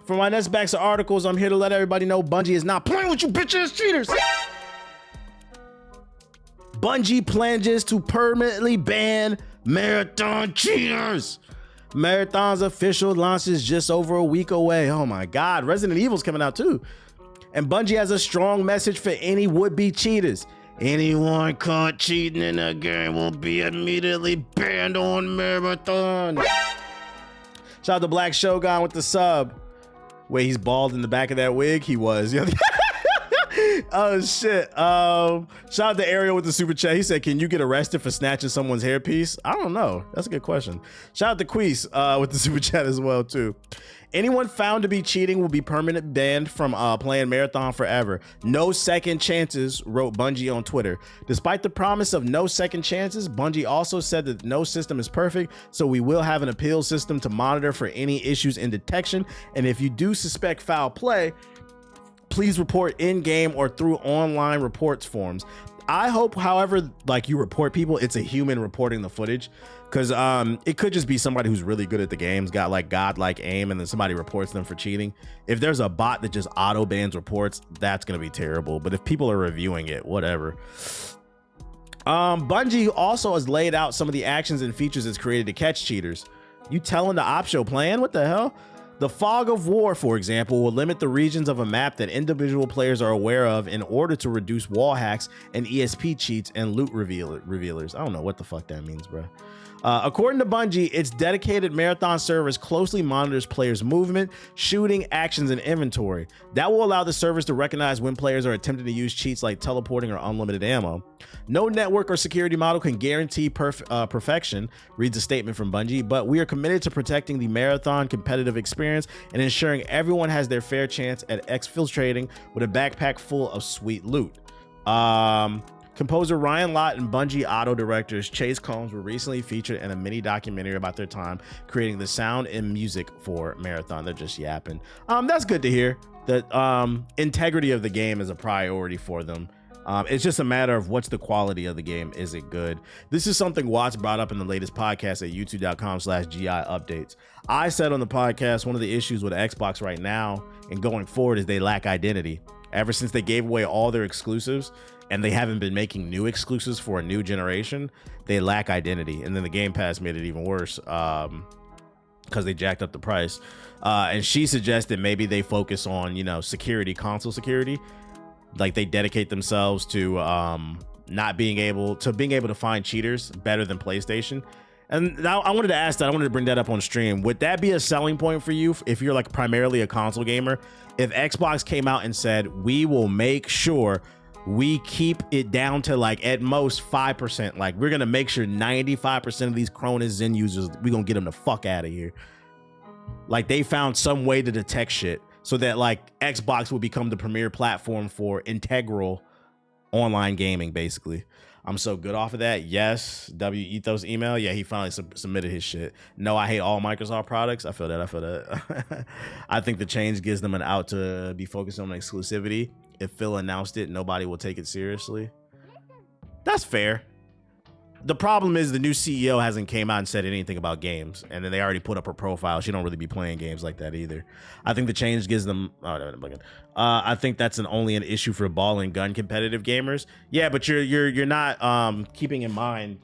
For my next backs of articles, I'm here to let everybody know Bungie is not playing with you bitch-ass cheaters. Bungie plans to permanently ban Marathon cheaters. Marathon's official launch is just over a week away. Oh my God, Resident Evil's coming out too. And Bungie has a strong message for any would-be cheaters. Anyone caught cheating in a game will be immediately banned on Marathon. Shout out to Black Shogun with the sub. Wait, he's bald in the back of that wig? He was. Oh shit. Shout out to Ariel with the super chat. He said, can you get arrested for snatching someone's hairpiece? I don't know. That's a good question. Shout out to Queese with the super chat as well too. Anyone found to be cheating will be permanent banned from playing Marathon forever. No second chances, wrote Bungie on Twitter. Despite the promise of no second chances, Bungie also said that no system is perfect, so we will have an appeal system to monitor for any issues in detection. And if you do suspect foul play, please report in-game or through online reports forms. I hope, however, like you report people, it's a human reporting the footage, because it could just be somebody who's really good at the games, got like godlike aim, and then somebody reports them for cheating. If there's a bot that just auto bans reports, that's gonna be terrible. But if people are reviewing it, whatever. Bungie also has laid out some of the actions and features it's created to catch cheaters. You telling the op show plan? What the hell? The Fog of War, for example, will limit the regions of a map that individual players are aware of in order to reduce wall hacks and ESP cheats and loot revealers. I don't know what the fuck that means, bro. According to Bungie, its dedicated Marathon servers closely monitors players' movement, shooting, actions, and inventory. That will allow the servers to recognize when players are attempting to use cheats like teleporting or unlimited ammo. No network or security model can guarantee perfection, reads a statement from Bungie, but we are committed to protecting the Marathon competitive experience and ensuring everyone has their fair chance at exfiltrating with a backpack full of sweet loot. Composer Ryan Lott and Bungie auto directors Chase Combs were recently featured in a mini documentary about their time creating the sound and music for Marathon. They're just yapping. That's good to hear that integrity of the game is a priority for them. It's just a matter of what's the quality of the game. Is it good? This is something Watts brought up in the latest podcast at youtube.com/GI updates. I said on the podcast, one of the issues with Xbox right now and going forward is they lack identity. Ever since they gave away all their exclusives and they haven't been making new exclusives for a new generation, they lack identity. And then the Game Pass made it even worse because they jacked up the price. And she suggested maybe they focus on, you know, security, console security. Like they dedicate themselves to not being able to find cheaters better than PlayStation. And now I wanted to ask that, I wanted to bring that up on stream. Would that be a selling point for you if you're like primarily a console gamer? If Xbox came out and said, we will make sure we keep it down to like at most 5%. Like we're going to make sure 95% of these Cronus Zen users, we're going to get them the fuck out of here. Like they found some way to detect shit so that like Xbox will become the premier platform for integral online gaming, basically. I'm so good off of that. Yes. W Ethos email. Yeah, he finally submitted his shit. No, I hate all Microsoft products. I feel that. I think the change gives them an out to be focused on exclusivity. If Phil announced it, nobody will take it seriously. That's fair. The problem is the new CEO hasn't came out and said anything about games, and then they already put up her profile. She don't really be playing games like that either. I think the change gives them. I think that's only an issue for ball and gun competitive gamers. Yeah, but you're not keeping in mind.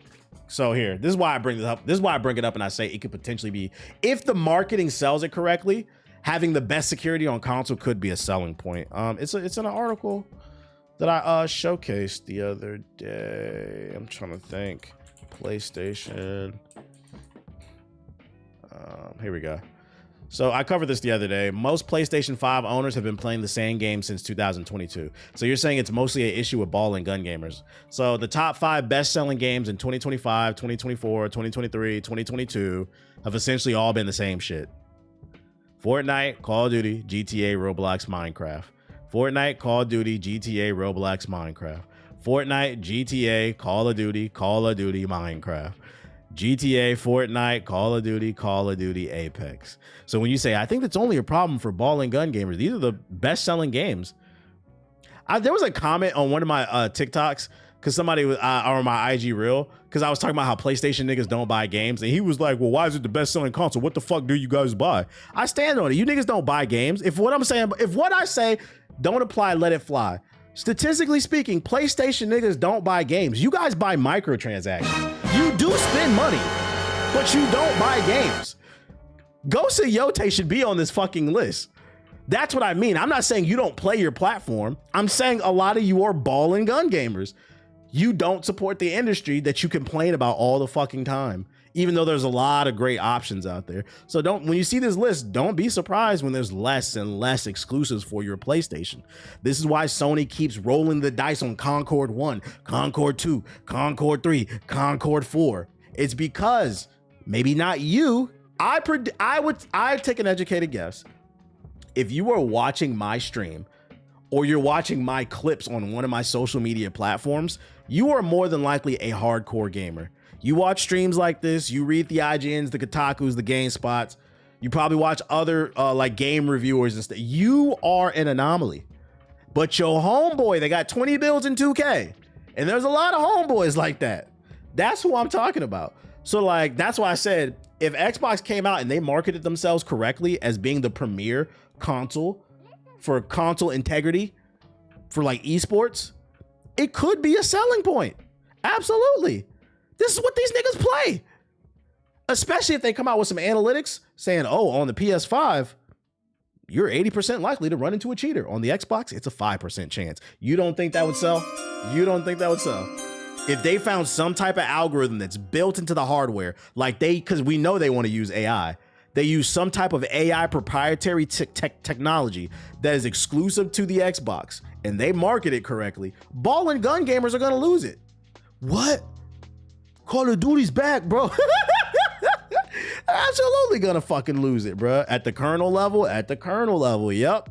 So here, this is why I bring this up. This is why I bring it up, and I say it could potentially be, if the marketing sells it correctly, having the best security on console could be a selling point. It's an article that I showcased the other day. I'm trying to think. PlayStation. Here we go. So I covered this the other day. Most PlayStation 5 owners have been playing the same game since 2022. So you're saying it's mostly an issue with ball and gun gamers. So the top 5 best-selling games in 2025, 2024, 2023, 2022 have essentially all been the same shit. Fortnite, Call of Duty, GTA, Roblox, Minecraft. Fortnite, Call of Duty, GTA, Roblox, Minecraft. Fortnite, GTA, Call of Duty, Minecraft. GTA, Fortnite, Call of Duty, Apex. So when you say, I think that's only a problem for ball and gun gamers, these are the best selling games. There was a comment on one of my TikToks because somebody was on my IG reel, because I was talking about how PlayStation niggas don't buy games, and he was like, well, why is it the best selling console? What the fuck do you guys buy? I stand on it. You niggas don't buy games. If what I say don't apply, let it fly. Statistically speaking, PlayStation niggas don't buy games. You guys buy microtransactions. You do spend money, but you don't buy games. Ghost of Yote should be on this fucking list. That's what I mean. I'm not saying you don't play your platform. I'm saying a lot of you are ball and gun gamers. You don't support the industry that you complain about all the fucking time, even though there's a lot of great options out there. So when you see this list, don't be surprised when there's less and less exclusives for your PlayStation. This is why Sony keeps rolling the dice on Concord 1, Concord 2, Concord 3, Concord 4. It's because maybe not you. I'd take an educated guess. If you are watching my stream or you're watching my clips on one of my social media platforms, you are more than likely a hardcore gamer. You watch streams like this, you read the IGNs, the Kotakus, the GameSpots, you probably watch other like game reviewers and stuff. You are an anomaly. But your homeboy, they got 20 builds in 2K. And there's a lot of homeboys like that. That's who I'm talking about. So like, that's why I said, if Xbox came out and they marketed themselves correctly as being the premier console for console integrity for like esports, it could be a selling point. Absolutely. This is what these niggas play. Especially if they come out with some analytics saying, oh, on the PS5, you're 80% likely to run into a cheater. On the Xbox, it's a 5% chance. You don't think that would sell? You don't think that would sell? If they found some type of algorithm that's built into the hardware, like because we know they want to use AI, they use some type of AI proprietary technology that is exclusive to the Xbox, and they market it correctly, ball and gun gamers are going to lose it. What? Call of Duty's back, bro. Absolutely going to fucking lose it, bro. At the kernel level, yep.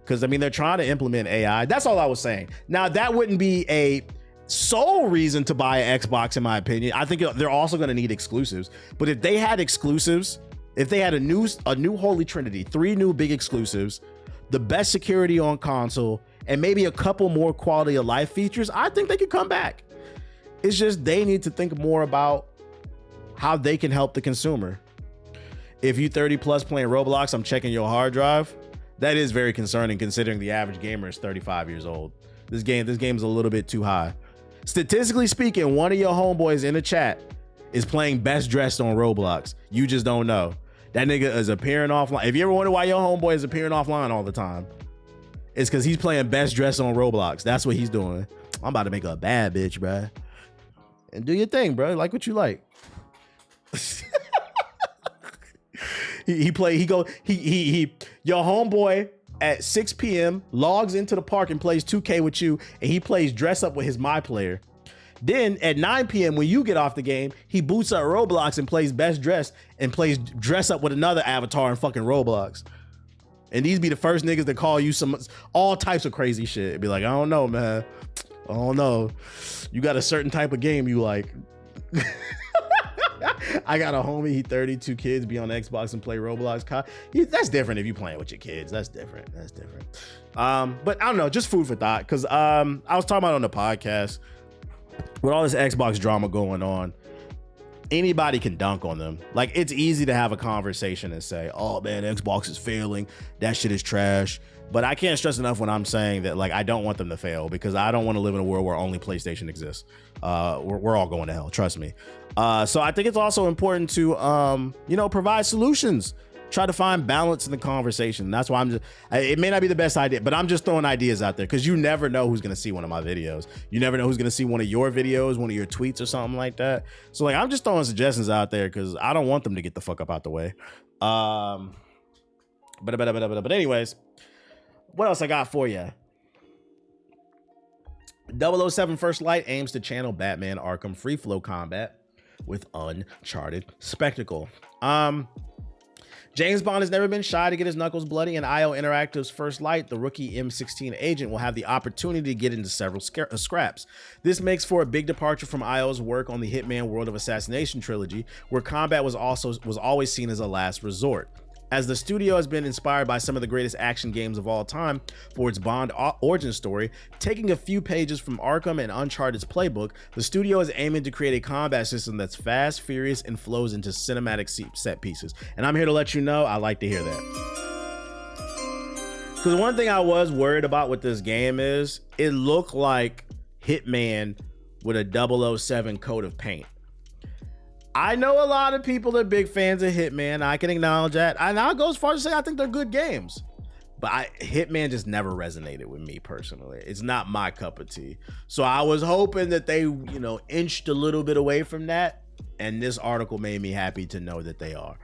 Because, I mean, they're trying to implement AI. That's all I was saying. Now, that wouldn't be a sole reason to buy an Xbox, in my opinion. I think they're also going to need exclusives. But if they had exclusives, if they had a new holy trinity, 3 new big exclusives, the best security on console, and maybe a couple more quality of life features, I think they could come back. It's just they need to think more about how they can help the consumer. If you 30 plus playing Roblox, I'm checking your hard drive. That is very concerning considering the average gamer is 35 years old. This game is a little bit too high. Statistically speaking, one of your homeboys in the chat is playing best dressed on Roblox. You just don't know. That nigga is appearing offline. If you ever wonder why your homeboy is appearing offline all the time, it's because he's playing best dressed on Roblox. That's what he's doing. I'm about to make a bad bitch, bruh. And do your thing, bro. Like what you like. Your homeboy at 6 p.m. logs into the park and plays 2K with you, and he plays dress up with his My Player. Then at 9 p.m. when you get off the game, he boots up Roblox and plays best dress and plays dress up with another avatar in fucking Roblox. And these be the first niggas that call you all types of crazy shit. Be like, I don't know, man. I don't know. You got a certain type of game you like. I got a homie, he 32 kids, be on Xbox and play Roblox. That's different if you playing with your kids. That's different. But I don't know, just food for thought. Because I was talking about on the podcast, with all this Xbox drama going on, anybody can dunk on them. Like, it's easy to have a conversation and say, oh man, Xbox is failing. That shit is trash. But I can't stress enough when I'm saying that, like, I don't want them to fail, because I don't want to live in a world where only PlayStation exists. We're all going to hell, trust me. So I think it's also important to, provide solutions. Try to find balance in the conversation. That's why it may not be the best idea, but I'm just throwing ideas out there, because you never know who's going to see one of my videos. You never know who's going to see one of your videos, one of your tweets or something like that. So like, I'm just throwing suggestions out there because I don't want them to get the fuck up out the way. But anyways, what else I got for you? 007 First Light aims to channel Batman Arkham free flow combat with Uncharted spectacle. James Bond has never been shy to get his knuckles bloody, and IO Interactive's First Light, the rookie M16 agent, will have the opportunity to get into several scraps. This makes for a big departure from IO's work on the Hitman World of Assassination trilogy, where combat was always seen as a last resort. as the studio has been inspired by some of the greatest action games of all time for its Bond origin story. Taking a few pages from Arkham and Uncharted's playbook, the studio is aiming to create a combat system that's fast, furious, and flows into cinematic set pieces. And I'm here to let you know, I like to hear that. Because one thing I was worried about with this game is, it looked like Hitman with a 007 coat of paint. I know a lot of people are big fans of Hitman. I can acknowledge that. And I'll go as far as to say I think they're good games. But Hitman just never resonated with me personally. It's not my cup of tea. So I was hoping that they, inched a little bit away from that. And this article made me happy to know that they are.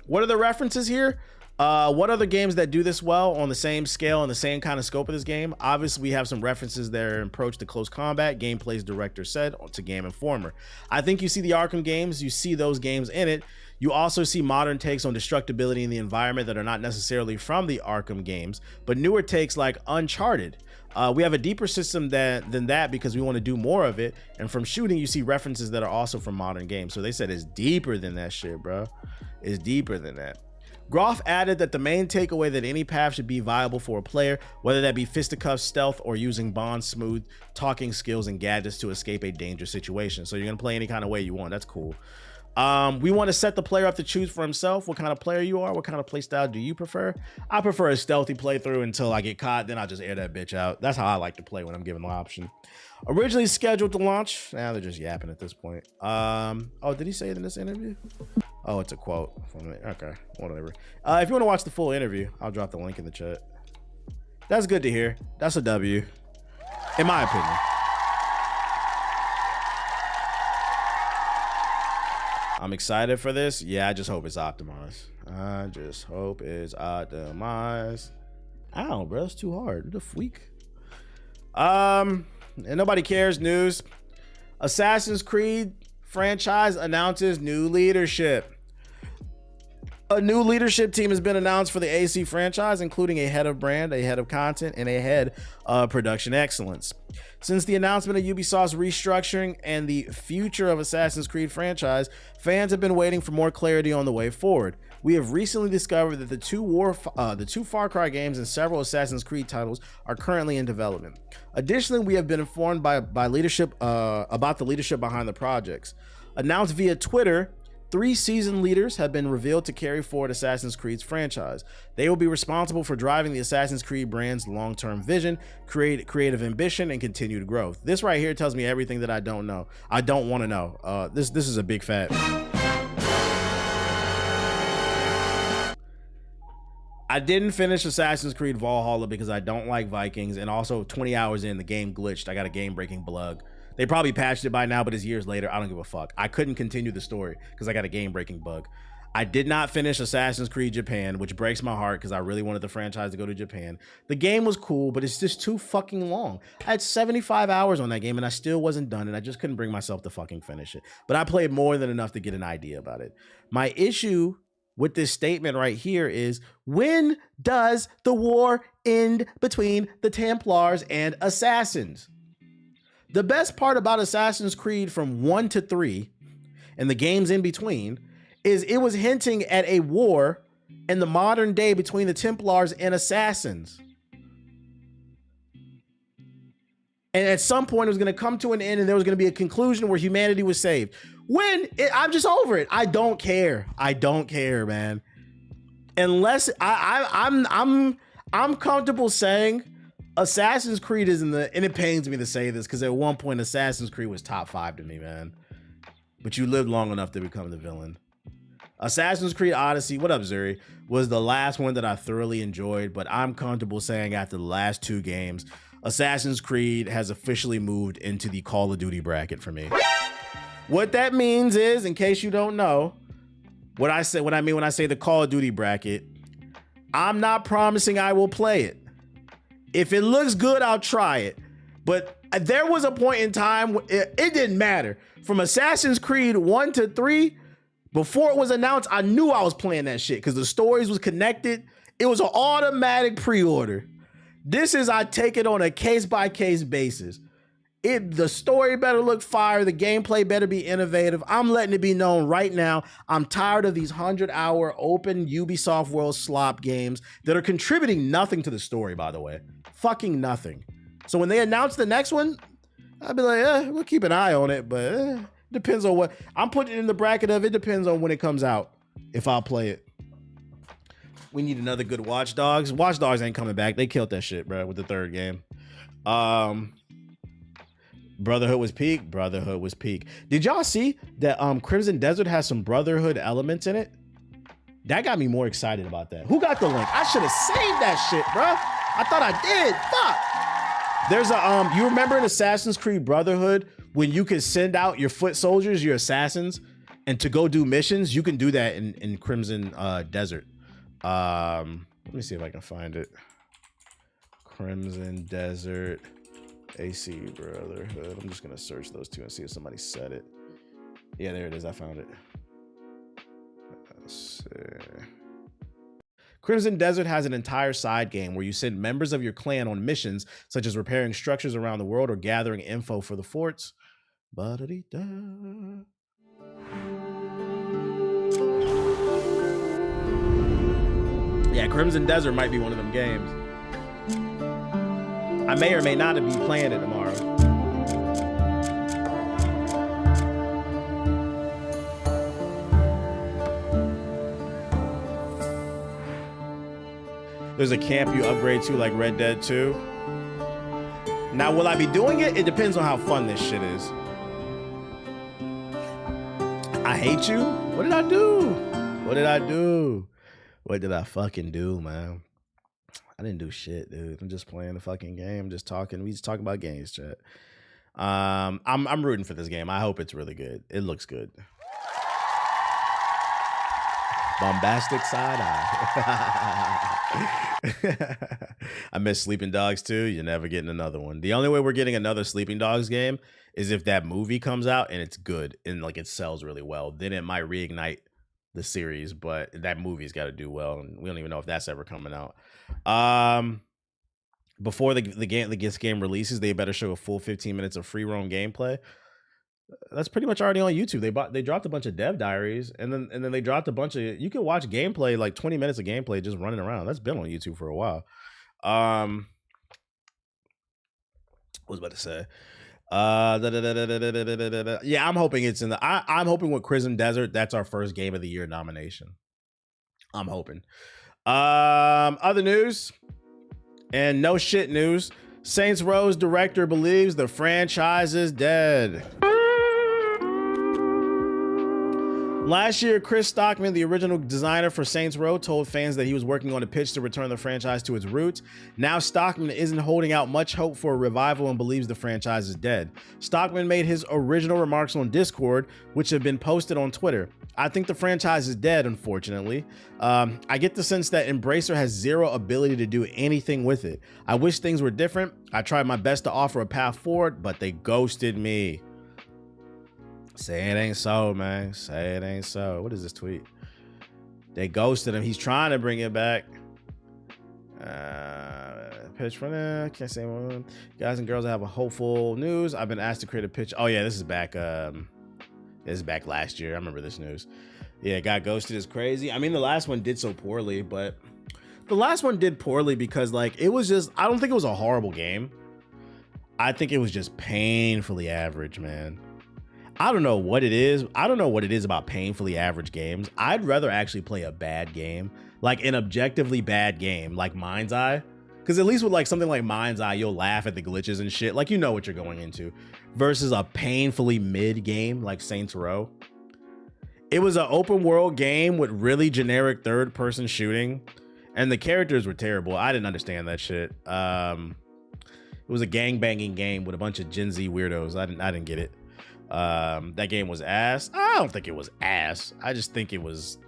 What are the references here? What other games that do this well on the same scale and the same kind of scope of this game? Obviously, we have some references there in approach to close combat, gameplay's director said to Game Informer. I think you see the Arkham games, you see those games in it. You also see modern takes on destructibility in the environment that are not necessarily from the Arkham games, but newer takes like Uncharted. We have a deeper system than that because we want to do more of it. And from shooting, you see references that are also from modern games. So they said it's deeper than that shit, bro. It's deeper than that. Groff added that the main takeaway that any path should be viable for a player, whether that be fisticuffs, stealth, or using Bond's smooth talking skills and gadgets to escape a dangerous situation. So you're gonna play any kind of way you want. That's cool. We want to set the player up to choose for himself what kind of player you are. What kind of play style do you prefer? I prefer a stealthy playthrough until I get caught, then I'll just air that bitch out. That's how I like to play when I'm given the option. Originally scheduled to launch, now they're just yapping at this point. Oh, did he say it in this interview? Oh, it's a quote from it. Okay, whatever. If you want to watch the full interview, I'll drop the link in the chat. That's good to hear. That's a W, in my opinion. I'm excited for this. Yeah, I just hope it's optimized. I just hope it's optimized. Ow, bro, it's too hard. What a freak. And nobody cares news. Assassin's Creed franchise announces new leadership. A new leadership team has been announced for the AC franchise, including a head of brand, a head of content, and a head of production excellence. Since the announcement of Ubisoft's restructuring and the future of Assassin's Creed franchise, fans have been waiting for more clarity on the way forward. We have recently discovered that the two Far Cry games and several Assassin's Creed titles are currently in development. Additionally, we have been informed by leadership about the leadership behind the projects. Announced via Twitter, 3 seasoned leaders have been revealed to carry forward Assassin's Creed's franchise. They will be responsible for driving the Assassin's Creed brand's long-term vision, creative ambition, and continued growth. This right here tells me everything that I don't know. I don't want to know. This is a big fat. I didn't finish Assassin's Creed Valhalla because I don't like Vikings, and also 20 hours in, the game glitched. I got a game-breaking bug. They probably patched it by now, but it's years later. I don't give a fuck. I couldn't continue the story because I got a game-breaking bug. I did not finish Assassin's Creed Japan, which breaks my heart because I really wanted the franchise to go to Japan. The game was cool, but it's just too fucking long. I had 75 hours on that game and I still wasn't done, and I just couldn't bring myself to fucking finish it. But I played more than enough to get an idea about it. My issue with this statement right here is, when does the war end between the Templars and Assassins? The best part about Assassin's Creed from 1 to 3 and the games in between is it was hinting at a war in the modern day between the Templars and Assassins. And at some point it was going to come to an end and there was going to be a conclusion where humanity was saved. I'm just over it. I don't care. I don't care, man. Unless I'm comfortable saying Assassin's Creed is and it pains me to say this because at one point Assassin's Creed was top 5 to me, man. But you lived long enough to become the villain. Assassin's Creed Odyssey, what up, Zuri, was the last one that I thoroughly enjoyed, but I'm comfortable saying after the last 2 games, Assassin's Creed has officially moved into the Call of Duty bracket for me. What that means is, in case you don't know, what I mean when I say the Call of Duty bracket, I'm not promising I will play it. If it looks good, I'll try it. But there was a point in time it didn't matter. From Assassin's Creed 1 to 3, before it was announced, I knew I was playing that shit because the stories was connected. It was an automatic pre-order. This is, I take it on a case-by-case basis. The story better look fire. The gameplay better be innovative. I'm letting it be known right now. I'm tired of these 100-hour open Ubisoft World slop games that are contributing nothing to the story, by the way. Fucking nothing. So when they announce the next one, I'd be like, we'll keep an eye on it, but depends on what. I'm putting it in the bracket of it depends on when it comes out, if I'll play it. We need another good Watch Dogs. Watch Dogs ain't coming back. They killed that shit, bro, with the third game. Brotherhood was peak. Brotherhood was peak. Did y'all see that Crimson Desert has some Brotherhood elements in it? That got me more excited about that. Who got the link? I should have saved that shit, bro. I thought I did. Fuck. There's a you remember in Assassin's Creed Brotherhood when you could send out your foot soldiers, your assassins, and to go do missions? You can do that in Crimson Desert. Let me see if I can find it. Crimson Desert AC Brotherhood. I'm just gonna search those two and see if somebody said it. Yeah, there it is. I found it. Let's see. Crimson Desert has an entire side game where you send members of your clan on missions such as repairing structures around the world or gathering info for the forts. Ba-da-dee-da. Yeah, Crimson Desert might be one of them games. I may or may not be playing it tomorrow. There's a camp you upgrade to like Red Dead 2. Now, will I be doing it? It depends on how fun this shit is. I hate you? What did I do? What did I do? What did I fucking do, man? I didn't do shit, dude. I'm just playing the fucking game, just talking. We just talking about games, chat. I'm rooting for this game. I hope it's really good. It looks good. Bombastic side eye. I miss Sleeping Dogs too. You're never getting another one. The only way we're getting another Sleeping Dogs game is if that movie comes out and it's good and like it sells really well. Then it might reignite the series, but that movie's got to do well, and we don't even know if that's ever coming out. Before the game releases, they better show a full 15 minutes of free roam gameplay. That's pretty much already on YouTube. They dropped a bunch of dev diaries, and then they dropped a bunch of, you can watch gameplay, like 20 minutes of gameplay just running around. That's been on YouTube for a while. What was I about to say? Yeah, I'm hoping it's in the. I'm hoping with Crimson Desert, that's our first Game of the Year nomination. I'm hoping. Other news and no shit news. Saints Row's director believes the franchise is dead. Last year, Chris Stockman, the original designer for Saints Row, told fans that he was working on a pitch to return the franchise to its roots. Now Stockman isn't holding out much hope for a revival and believes the franchise is dead. Stockman made his original remarks on Discord, which have been posted on Twitter. I think the franchise is dead, unfortunately. I get the sense that Embracer has zero ability to do anything with it. I wish things were different. I tried my best to offer a path forward, but they ghosted me. Say it ain't so, man. Say it ain't so. What is this tweet? They ghosted him. He's trying to bring it back. Pitch for them. Can't say one. Guys and girls, I have a hopeful news. I've been asked to create a pitch. Oh yeah, this is back. This is back last year. I remember this news. Yeah, got ghosted is crazy. I mean, the last one did so poorly, but the last one did poorly because like it was just. I don't think it was a horrible game. I think it was just painfully average, man. I don't know what it is. I don't know what it is about painfully average games. I'd rather actually play a bad game, like an objectively bad game, like Mind's Eye. Because at least with like something like Mind's Eye, you'll laugh at the glitches and shit. Like you know what you're going into. Versus a painfully mid game like Saints Row. It was an open world game with really generic third person shooting. And the characters were terrible. I didn't understand that shit. It was a gangbanging game with a bunch of Gen Z weirdos. I didn't get it. That game was ass. I don't think it was ass. I just think it was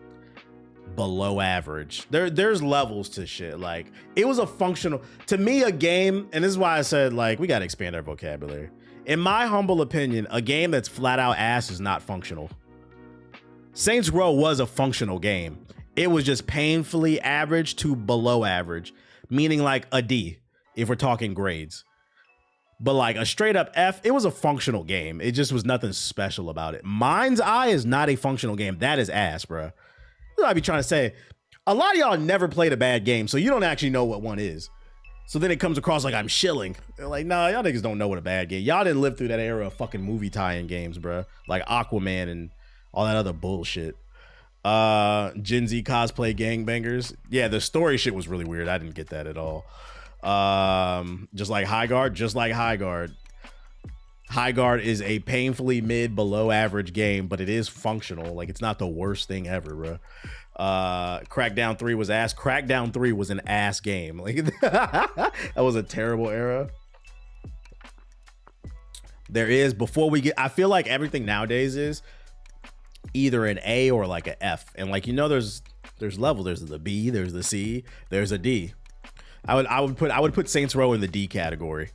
below average. There's levels to shit. Like it was a functional, to me, a game, and this is why I said like we gotta expand our vocabulary. In my humble opinion, a game that's flat out ass is not functional. Saints Row was a functional game. It was just painfully average to below average, meaning like a D if we're talking grades. But like a straight up F, it was a functional game. It just was nothing special about it. Mind's Eye is not a functional game. That is ass, bro. That's what I be trying to say. A lot of y'all never played a bad game, so you don't actually know what one is. So then it comes across like I'm shilling. They're like, nah, y'all niggas don't know what a bad game. Y'all didn't live through that era of fucking movie tie-in games, bro. Like Aquaman and all that other bullshit. Gen Z cosplay gangbangers. Yeah, the story shit was really weird. I didn't get that at all. Just like High Guard. High Guard is a painfully mid below average game, but it is functional. Like, it's not the worst thing ever, bro. Crackdown 3 was ass. Crackdown 3 was an ass game. Like that was a terrible era. There is, before we get, I feel like everything nowadays is either an A or like an F. And like, you know, there's level, there's the B, there's the C, there's a D. I would put Saints Row in the D category.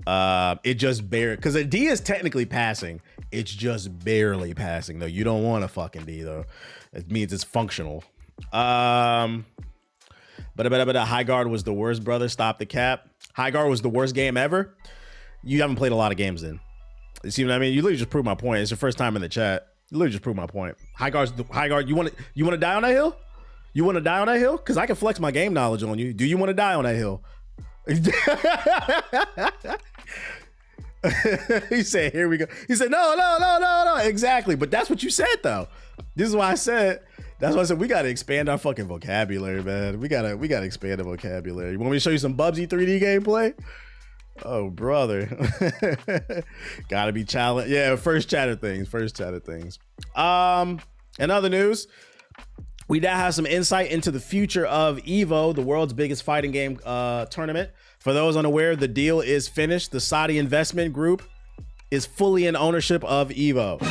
It just because a D is technically passing. It's just barely passing though. You don't want a fucking D though. It means it's functional. But High Guard was the worst, brother. Stop the cap. High Guard was the worst game ever. You haven't played a lot of games then. You see what I mean? You literally just proved my point. It's your first time in the chat. You literally just proved my point. High Guard. You want to die on that hill? You want to die on that hill? Because I can flex my game knowledge on you. Do you want to die on that hill? He said, here we go. He said, no. Exactly. But that's what you said, though. This is why I said, we got to expand our fucking vocabulary, man. We gotta expand the vocabulary. You want me to show you some Bubsy 3D gameplay? Oh, brother. Gotta be challenged. Yeah, first chat of things. In other news, we now have some insight into the future of EVO, the world's biggest fighting game tournament. For those unaware, the deal is finished. The Saudi investment group is fully in ownership of EVO.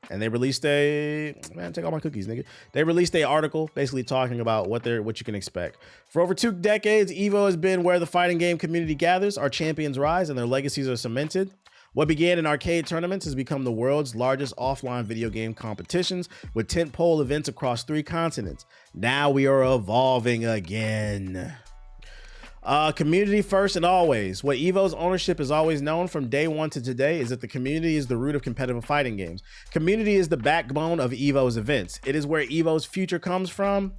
And they released take all my cookies, nigga. They released an article basically talking about what you can expect. For over 2 decades, EVO has been where the fighting game community gathers. Our champions rise and their legacies are cemented. What began in arcade tournaments has become the world's largest offline video game competitions with tentpole events across 3 continents. Now we are evolving again. Community first and always. What EVO's ownership is always known from day one to today is that the community is the root of competitive fighting games. Community is the backbone of EVO's events. It is where EVO's future comes from.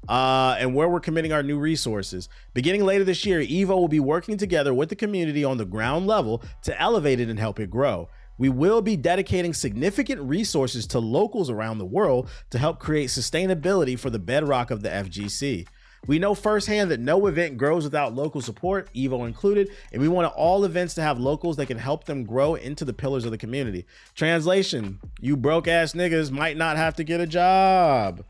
And where we're committing our new resources. Beginning later this year, EVO will be working together with the community on the ground level to elevate it and help it grow. We will be dedicating significant resources to locals around the world to help create sustainability for the bedrock of the FGC. We know firsthand that no event grows without local support, EVO included, and we want all events to have locals that can help them grow into the pillars of the community. Translation, you broke ass niggas might not have to get a job.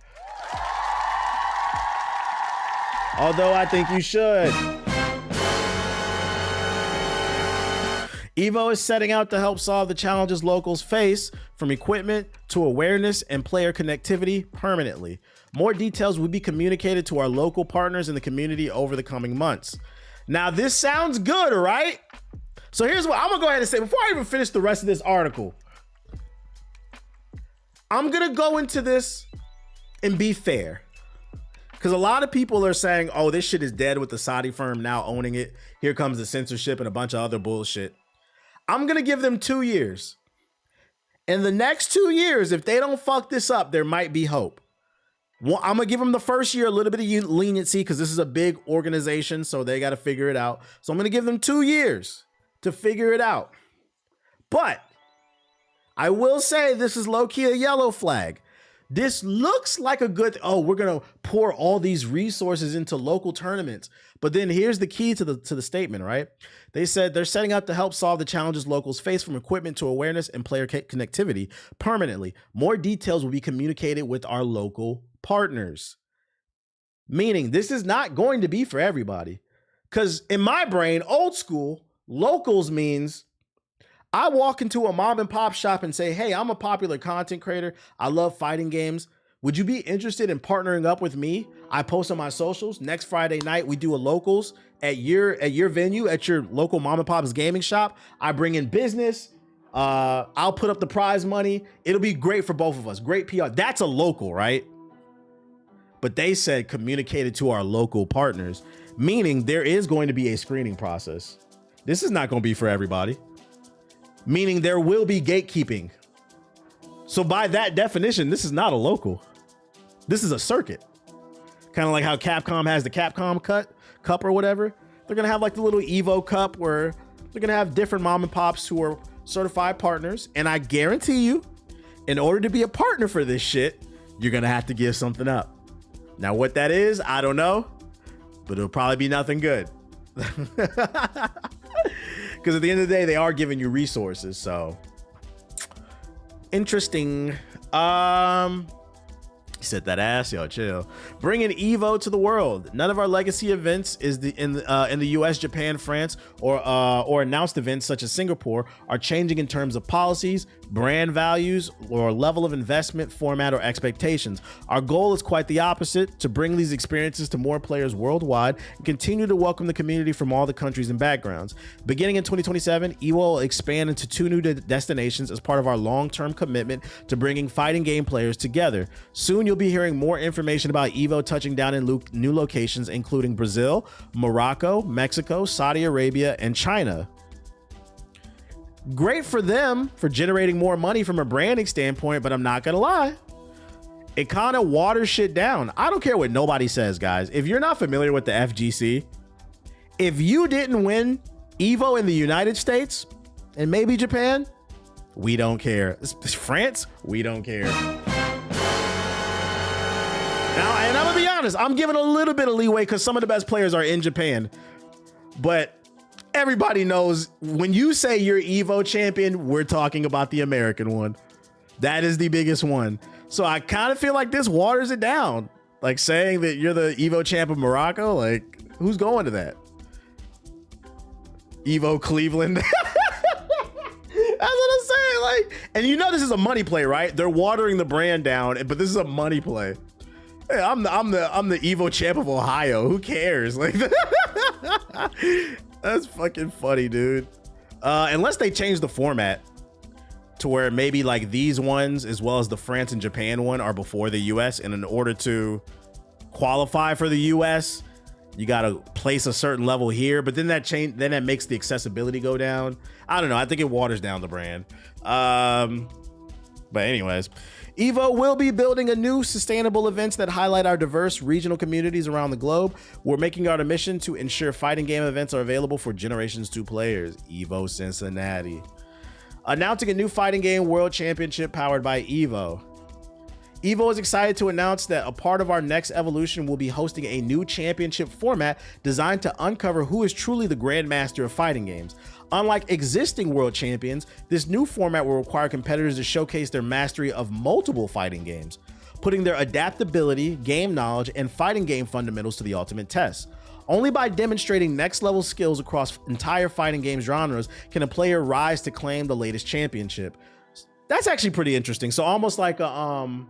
Although I think you should. EVO is setting out to help solve the challenges locals face, from equipment to awareness and player connectivity, permanently. More details will be communicated to our local partners in the community over the coming months. Now, this sounds good, right? So here's what I'm gonna go ahead and say before I even finish the rest of this article. I'm gonna go into this and be fair. Because a lot of people are saying, oh, this shit is dead with the Saudi firm now owning it. Here comes the censorship and a bunch of other bullshit. I'm going to give them 2 years. In the next 2 years, if they don't fuck this up, there might be hope. Well, I'm going to give them the first year a little bit of leniency because this is a big organization, so they got to figure it out. So I'm going to give them 2 years to figure it out. But I will say this is low-key a yellow flag. This looks like a good, we're going to pour all these resources into local tournaments. But then here's the key to the statement, right? They said they're setting out to help solve the challenges locals face, from equipment to awareness and player connectivity, permanently. More details will be communicated with our local partners. Meaning this is not going to be for everybody. Because in my brain, old school, locals means I walk into a mom and pop shop and say, hey, I'm a popular content creator. I love fighting games. Would you be interested in partnering up with me? I post on my socials. Next Friday night, we do a locals at your venue, at your local mom and pop's gaming shop. I bring in business. I'll put up the prize money. It'll be great for both of us. Great PR. That's a local, right? but they said communicated to our local partners, meaning there is going to be a screening process. This is not going to be for everybody, meaning there will be gatekeeping. So by that definition, this is not a local. This is a circuit. Kind of like how Capcom has the Capcom Cup or whatever. They're going to have like the little Evo Cup where they're going to have different mom and pops who are certified partners. And I guarantee you, in order to be a partner for this shit, you're going to have to give something up. Now, what that is, I don't know, but it'll probably be nothing good. Because at the end of the day, they are giving you resources. So interesting. He said that ass, yo, chill. Bringing Evo to the world. None of our legacy events is in the US, Japan, France, or announced events such as Singapore are changing in terms of policies, brand values, or level of investment, format, or expectations. Our goal is quite the opposite: to bring these experiences to more players worldwide and continue to welcome the community from all the countries and backgrounds. Beginning in 2027, Evo will expand into 2 new destinations as part of our long-term commitment to bringing fighting game players together. Soon you'll be hearing more information about Evo touching down in new locations, including Brazil, Morocco, Mexico, Saudi Arabia, and China. Great for them for generating more money from a branding standpoint, but I'm not gonna lie, it kind of waters shit down. I don't care what nobody says, guys. If you're not familiar with the FGC, if you didn't win Evo in the United States and maybe Japan, we don't care. France, we don't care. Now, and I'm gonna be honest, I'm giving a little bit of leeway because some of the best players are in Japan, but everybody knows when you say you're Evo champion, we're talking about the American one. That is the biggest one. So I kind of feel like this waters it down. Like saying that you're the Evo champ of Morocco, like who's going to that? Evo Cleveland. That's what I'm saying. Like, and you know this is a money play, right? They're watering the brand down, but this is a money play. Hey, I'm the Evo champ of Ohio. Who cares? Like, that's fucking funny, dude. Unless they change the format to where maybe like these ones, as well as the France and Japan one, are before the US, and in order to qualify for the US, you got to place a certain level here. But then that makes the accessibility go down. I don't know. I think it waters down the brand. But anyways, Evo will be building a new sustainable events that highlight our diverse regional communities around the globe. We're making our mission to ensure fighting game events are available for Generations 2 players. Evo Cincinnati. Announcing a new fighting game world championship powered by Evo. Evo is excited to announce that a part of our next evolution will be hosting a new championship format designed to uncover who is truly the grandmaster of fighting games. Unlike existing world champions, this new format will require competitors to showcase their mastery of multiple fighting games, putting their adaptability, game knowledge, and fighting game fundamentals to the ultimate test. Only by demonstrating next level skills across entire fighting game genres can a player rise to claim the latest championship. That's actually pretty interesting. So almost like a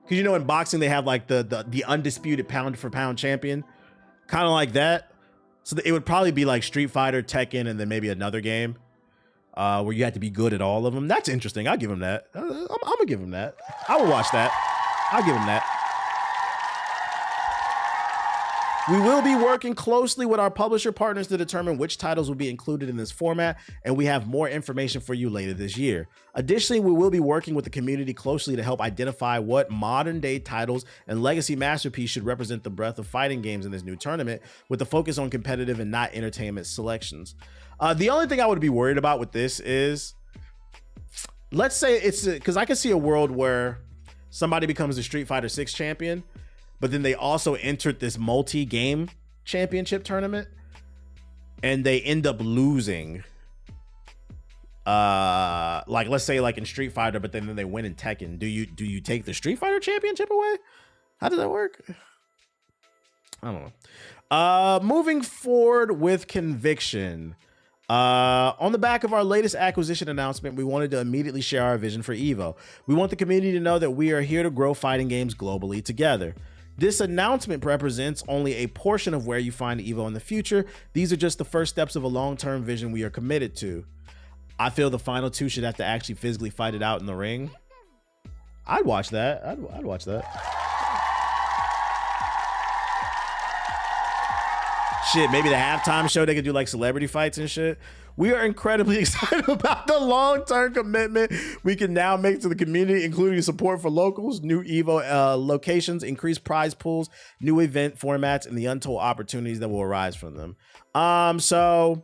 because you know in boxing they have like the undisputed pound for pound champion, kind of like that. So it would probably be like Street Fighter, Tekken, and then maybe another game where you have to be good at all of them. That's interesting. I'll give him that. I'm gonna give him that. I will watch that. I'll give him that. We will be working closely with our publisher partners to determine which titles will be included in this format, and we have more information for you later this year. Additionally, we will be working with the community closely to help identify what modern day titles and legacy masterpiece should represent the breadth of fighting games in this new tournament, with the focus on competitive and not entertainment selections. The only thing I would be worried about with this is, let's say it's because I can see a world where somebody becomes a Street Fighter 6 champion, but then they also entered this multi-game championship tournament and they end up losing. Like let's say like in Street Fighter, but then they win in Tekken. Do you take the Street Fighter championship away? How does that work? I don't know. Moving forward with conviction. On the back of our latest acquisition announcement, we wanted to immediately share our vision for Evo. We want the community to know that we are here to grow fighting games globally together. This announcement represents only a portion of where you find Evo in the future. These are just the first steps of a long-term vision we are committed to. I feel the final two should have to actually physically fight it out in the ring. I'd watch that. I'd watch that. Shit, maybe the halftime show, they could do like celebrity fights and shit. We are incredibly excited about the long-term commitment we can now make to the community, including support for locals, new EVO locations, increased prize pools, new event formats, and the untold opportunities that will arise from them. So,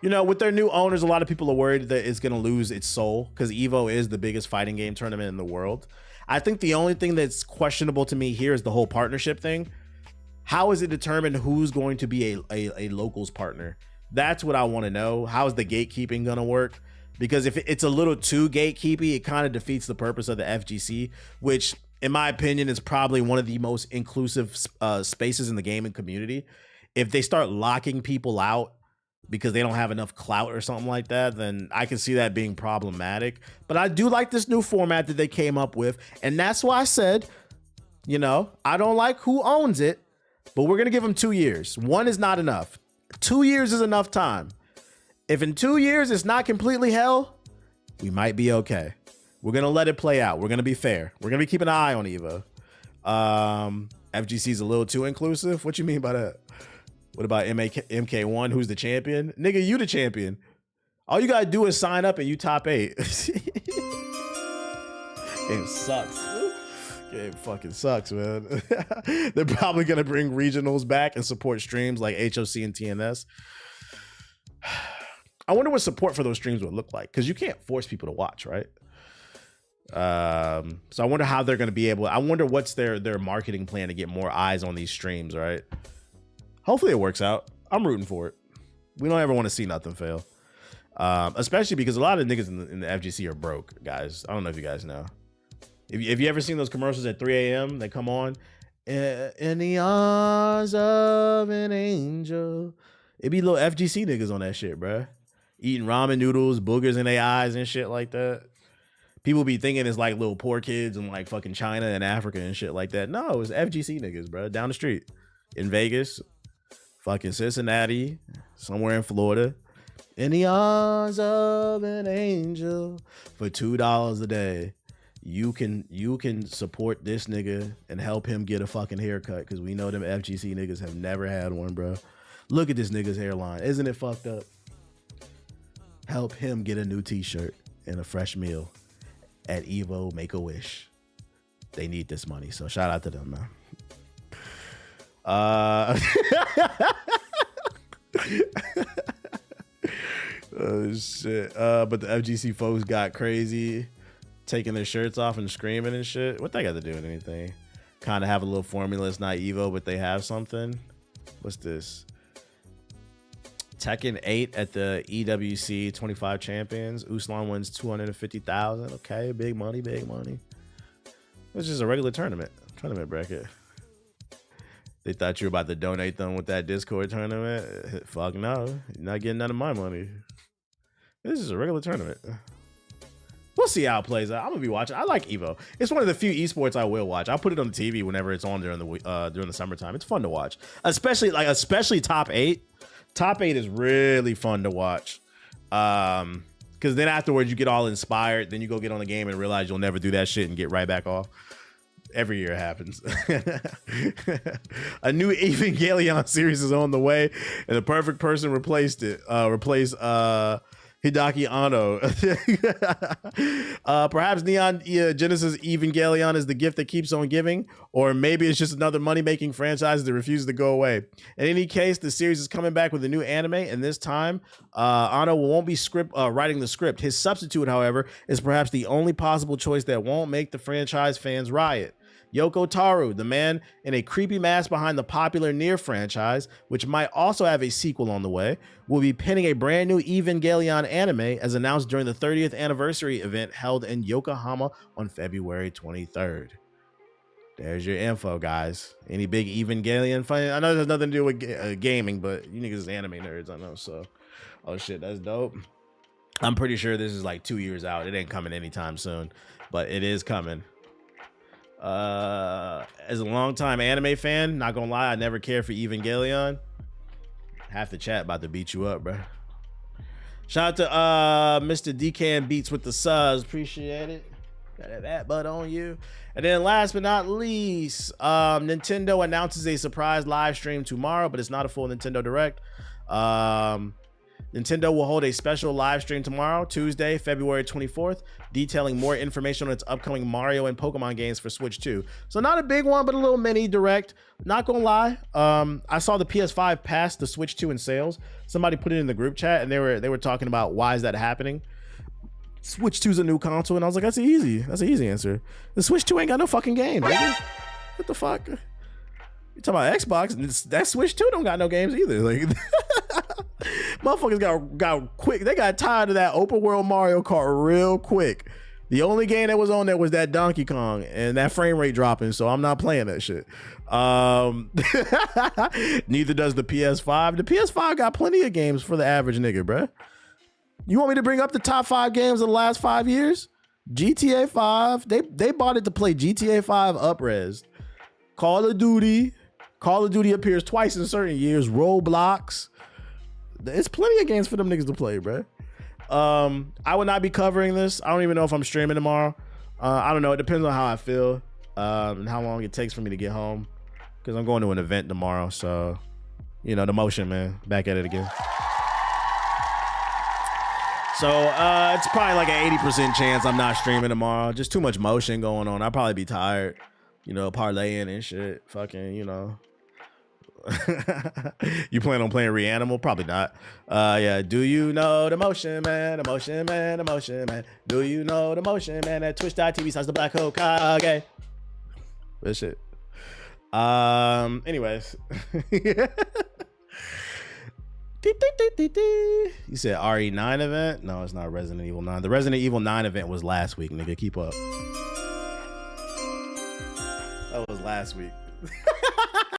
you know, with their new owners, a lot of people are worried that it's going to lose its soul because EVO is the biggest fighting game tournament in the world. I think the only thing that's questionable to me here is the whole partnership thing. How is it determined who's going to be a locals partner? That's what I want to know. How is the gatekeeping going to work? Because if it's a little too gatekeepy, it kind of defeats the purpose of the FGC, which in my opinion is probably one of the most inclusive spaces in the gaming community. If they start locking people out because they don't have enough clout or something like that, then I can see that being problematic. But I do like this new format that they came up with. And that's why I said, you know, I don't like who owns it, but we're going to give them 2 years. 1 is not enough. 2 years is enough time. If in 2 years it's not completely hell, we might be okay. We're going to let it play out. We're going to be fair. We're going to be keeping an eye on EVO. FGC is a little too inclusive. What you mean by that? What about MK1? Who's the champion? Nigga, you the champion. All you got to do is sign up and you top 8. Game sucks. Game fucking sucks, man. They're probably going to bring regionals back and support streams like HOC and TNS. I wonder what support for those streams would look like, because you can't force people to watch, right? So I wonder how they're going to be able. I wonder what's their marketing plan to get more eyes on these streams, right? Hopefully it works out. I'm rooting for it. We don't ever want to see nothing fail, especially because a lot of niggas in the FGC are broke, guys. I don't know if you guys know. Have you ever seen those commercials at 3 a.m. They come on? In the arms of an angel. It be little FGC niggas on that shit, bruh. Eating ramen noodles, boogers in their eyes and shit like that. People be thinking it's like little poor kids in like fucking China and Africa and shit like that. No, it's FGC niggas, bruh. Down the street. In Vegas, fucking Cincinnati, somewhere in Florida. In the arms of an angel for $2 a day. You can support this nigga and help him get a fucking haircut, because we know them FGC niggas have never had one, bro. Look at this nigga's hairline. Isn't it fucked up? Help him get a new t-shirt and a fresh meal at EVO Make-A-Wish. They need this money, so shout out to them, man. Oh shit. But the FGC folks got crazy, taking their shirts off and screaming and shit. What they got to do with anything? Kind of have a little formula. It's not EVO, but they have something. What's this? Tekken 8 at the EWC 25 champions. Uslan wins 250,000. Okay, big money, big money. It's just a regular tournament bracket. They thought you were about to donate them with that Discord tournament. Fuck no, you're not getting none of my money. This is a regular tournament. We'll see how it plays out. I'm gonna be watching. I like EVO. It's one of the few esports I will watch. I'll put it on the TV whenever it's on during the summertime. It's fun to watch, especially top 8. Top 8 is really fun to watch, because then afterwards you get all inspired. Then you go get on the game and realize you'll never do that shit and get right back off. Every year it happens. A new Evangelion series is on the way, and the perfect person replaced Hideaki Anno. Perhaps Neon Genesis Evangelion is the gift that keeps on giving, or maybe it's just another money-making franchise that refuses to go away. In any case, the series is coming back with a new anime, and this time, Anno won't be writing the script. His substitute, however, is perhaps the only possible choice that won't make the franchise fans riot. Yoko Taro, the man in a creepy mask behind the popular Nier franchise, which might also have a sequel on the way, will be penning a brand new Evangelion anime, as announced during the 30th anniversary event held in Yokohama on February 23rd. There's your info, guys. Any big Evangelion fan? I know there's nothing to do with gaming, but you niggas is anime nerds, I know. So, oh shit, that's dope. I'm pretty sure this is like 2 years out. It ain't coming anytime soon, but it is coming. As a longtime anime fan, not gonna lie, I never cared for Evangelion. Half the chat about to beat you up, bro. Shout out to Mr. DK Beats with the subs, appreciate it. That butt on you. And then last but not least, Nintendo announces a surprise live stream tomorrow, but it's not a full Nintendo Direct. Nintendo will hold a special live stream tomorrow, Tuesday, February 24th, detailing more information on its upcoming Mario and Pokemon games for Switch 2. So not a big one, but a little mini Direct. Not gonna lie, I saw the PS5 pass the Switch 2 in sales. Somebody put it in the group chat, and they were talking about why is that happening. Switch 2's a new console, and I was like, that's an easy answer. The Switch 2 ain't got no fucking game, baby. What the fuck? You talking about Xbox? That Switch 2 don't got no games either. Like, motherfuckers got quick. They got tired of that open world Mario Kart real quick. The only game that was on there was that Donkey Kong, and that frame rate dropping, so I'm not playing that shit. Neither does the PS5. The PS5 got plenty of games for the average nigga, bruh. You want me to bring up the top 5 games of the last 5 years? GTA 5. They bought it to play GTA 5 up-res. Call of Duty appears twice in certain years. Roblox. There's plenty of games for them niggas to play, bro. I would not be covering this. I don't even know if I'm streaming tomorrow. I don't know. It depends on how I feel and how long it takes for me to get home, because I'm going to an event tomorrow. So, you know, the motion, man. Back at it again. So it's probably like an 80% chance I'm not streaming tomorrow. Just too much motion going on. I'll probably be tired, you know, parlaying and shit. Fucking, you know. You plan on playing Reanimal? Probably not. Yeah. Do you know the motion, man? The motion, man. The motion, man. Do you know the motion, man? At twitch.tv / the Black Hokage. This shit. Anyways. You said RE9 event? No, it's not Resident Evil 9. The Resident Evil 9 event was last week, nigga. Keep up. That was last week.